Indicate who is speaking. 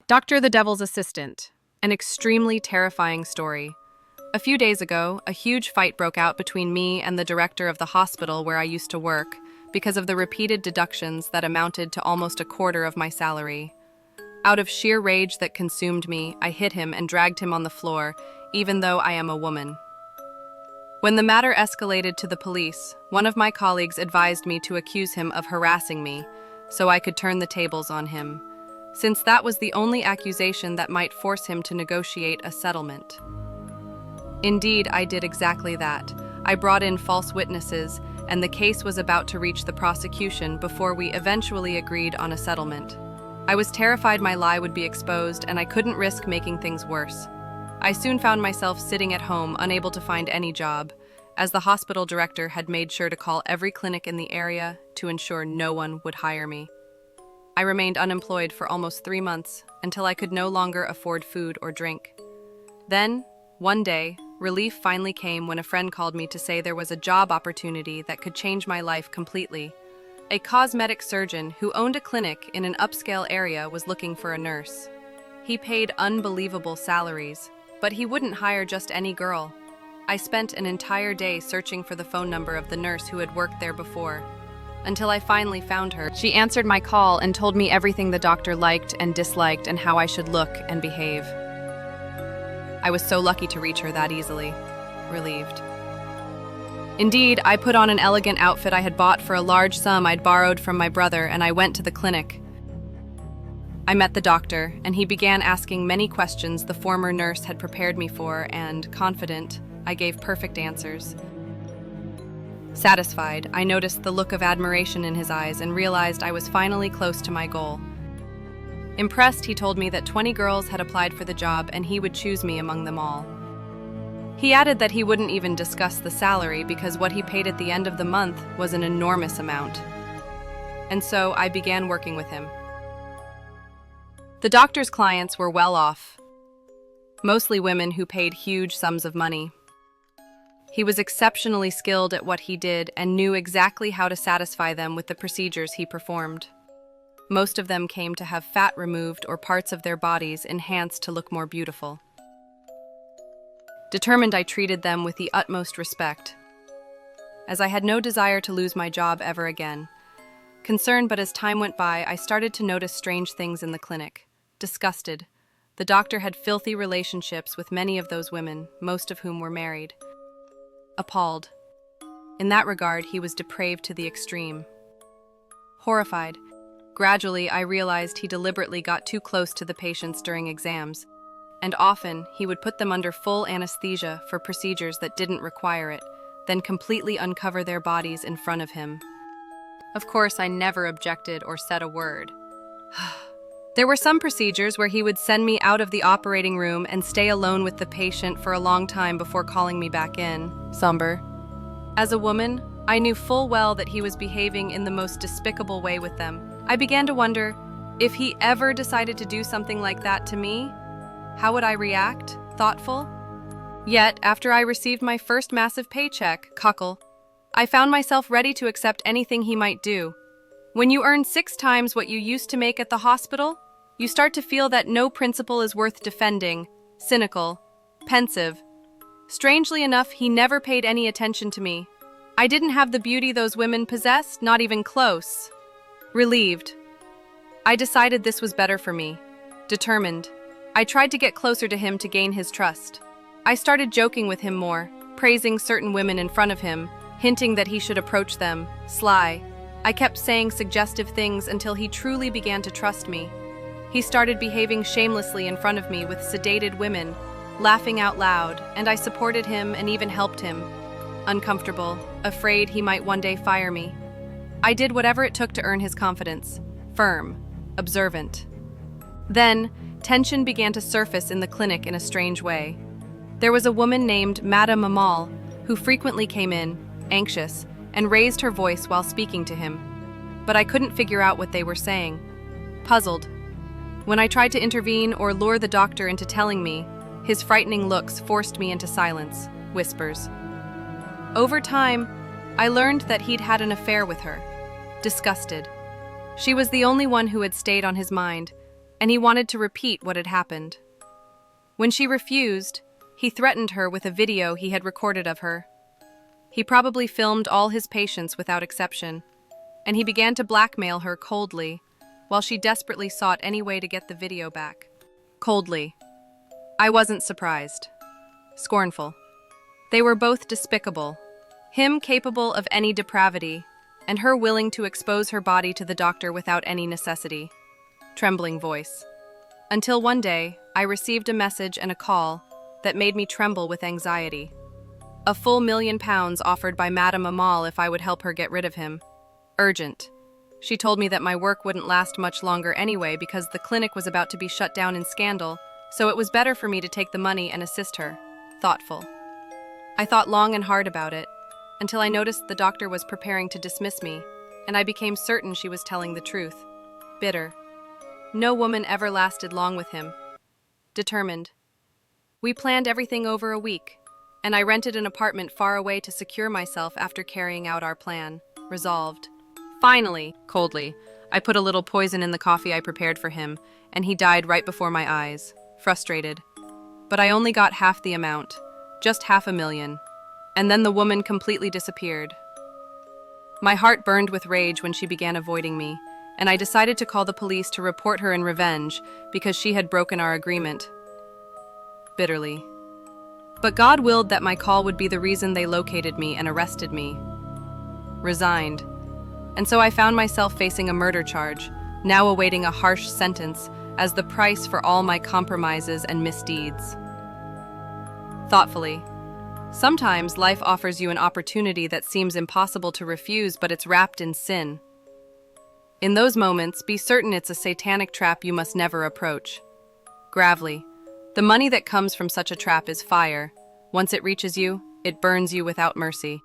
Speaker 1: Dr. the Devil's Assistant, an extremely terrifying story. A few days ago, a huge fight broke out between me and the director of the hospital where I used to work because of the repeated deductions that amounted to almost a quarter of my salary. Out of sheer rage that consumed me, I hit him and dragged him on the floor, even though I am a woman. When the matter escalated to the police, one of my colleagues advised me to accuse him of harassing me, so I could turn the tables on him, since that was the only accusation that might force him to negotiate a settlement. Indeed, I did exactly that. I brought in false witnesses, and the case was about to reach the prosecution before we eventually agreed on a settlement. I was terrified my lie would be exposed, and I couldn't risk making things worse. I soon found myself sitting at home, unable to find any job, as the hospital director had made sure to call every clinic in the area to ensure no one would hire me. I remained unemployed for almost 3 months until I could no longer afford food or drink. Then, one day, relief finally came when a friend called me to say there was a job opportunity that could change my life completely. A cosmetic surgeon who owned a clinic in an upscale area was looking for a nurse. He paid unbelievable salaries, but he wouldn't hire just any girl. I spent an entire day searching for the phone number of the nurse who had worked there before, until I finally found her. She answered my call and told me everything the doctor liked and disliked and how I should look and behave. I was so lucky to reach her that easily. Relieved. Indeed, I put on an elegant outfit I had bought for a large sum I'd borrowed from my brother, and I went to the clinic. I met the doctor, and he began asking many questions the former nurse had prepared me for, and, confident, I gave perfect answers. Satisfied, I noticed the look of admiration in his eyes and realized I was finally close to my goal. Impressed, he told me that 20 girls had applied for the job and he would choose me among them all. He added that he wouldn't even discuss the salary because what he paid at the end of the month was an enormous amount. And so I began working with him. The doctor's clients were well off, mostly women who paid huge sums of money. He was exceptionally skilled at what he did and knew exactly how to satisfy them with the procedures he performed. Most of them came to have fat removed or parts of their bodies enhanced to look more beautiful. Determined, I treated them with the utmost respect, as I had no desire to lose my job ever again. Concerned, but as time went by, I started to notice strange things in the clinic. Disgusted, the doctor had filthy relationships with many of those women, most of whom were married. Appalled. In that regard, he was depraved to the extreme. Horrified, gradually I realized he deliberately got too close to the patients during exams, and often he would put them under full anesthesia for procedures that didn't require it, then completely uncover their bodies in front of him. Of course, I never objected or said a word. There were some procedures where he would send me out of the operating room and stay alone with the patient for a long time before calling me back in, somber. As a woman, I knew full well that he was behaving in the most despicable way with them. I began to wonder, if he ever decided to do something like that to me, how would I react? Thoughtful? Yet, after I received my first massive paycheck, cuckle, I found myself ready to accept anything he might do. When you earn 6 times what you used to make at the hospital, you start to feel that no principle is worth defending, cynical, pensive. Strangely enough, he never paid any attention to me. I didn't have the beauty those women possessed, not even close. Relieved. I decided this was better for me. Determined. I tried to get closer to him to gain his trust. I started joking with him more, praising certain women in front of him, hinting that he should approach them, sly. I kept saying suggestive things until he truly began to trust me. He started behaving shamelessly in front of me with sedated women, laughing out loud, and I supported him and even helped him. Uncomfortable, afraid he might one day fire me. I did whatever it took to earn his confidence. Firm, observant. Then, tension began to surface in the clinic in a strange way. There was a woman named Madame Amal who frequently came in, anxious, and raised her voice while speaking to him. But I couldn't figure out what they were saying. Puzzled. When I tried to intervene or lure the doctor into telling me, his frightening looks forced me into silence, whispers. Over time, I learned that he'd had an affair with her. Disgusted. She was the only one who had stayed on his mind, and he wanted to repeat what had happened. When she refused, he threatened her with a video he had recorded of her. He probably filmed all his patients without exception, and he began to blackmail her coldly, while she desperately sought any way to get the video back. Coldly. I wasn't surprised. Scornful. They were both despicable. Him capable of any depravity, and her willing to expose her body to the doctor without any necessity. Trembling voice. Until one day, I received a message and a call that made me tremble with anxiety. A full £1,000,000 offered by Madame Amal if I would help her get rid of him. Urgent. She told me that my work wouldn't last much longer anyway because the clinic was about to be shut down in scandal, so it was better for me to take the money and assist her. Thoughtful. I thought long and hard about it, until I noticed the doctor was preparing to dismiss me, and I became certain she was telling the truth. Bitter. No woman ever lasted long with him. Determined. We planned everything over a week, and I rented an apartment far away to secure myself after carrying out our plan. Resolved. Finally, coldly, I put a little poison in the coffee I prepared for him, and he died right before my eyes, frustrated. But I only got half the amount, just $500,000, and then the woman completely disappeared. My heart burned with rage when she began avoiding me, and I decided to call the police to report her in revenge because she had broken our agreement. Bitterly. But God willed that my call would be the reason they located me and arrested me. Resigned. And so I found myself facing a murder charge, now awaiting a harsh sentence as the price for all my compromises and misdeeds. Thoughtfully. Sometimes life offers you an opportunity that seems impossible to refuse, but it's wrapped in sin. In those moments, be certain it's a satanic trap you must never approach. Gravely. The money that comes from such a trap is fire. Once it reaches you, it burns you without mercy.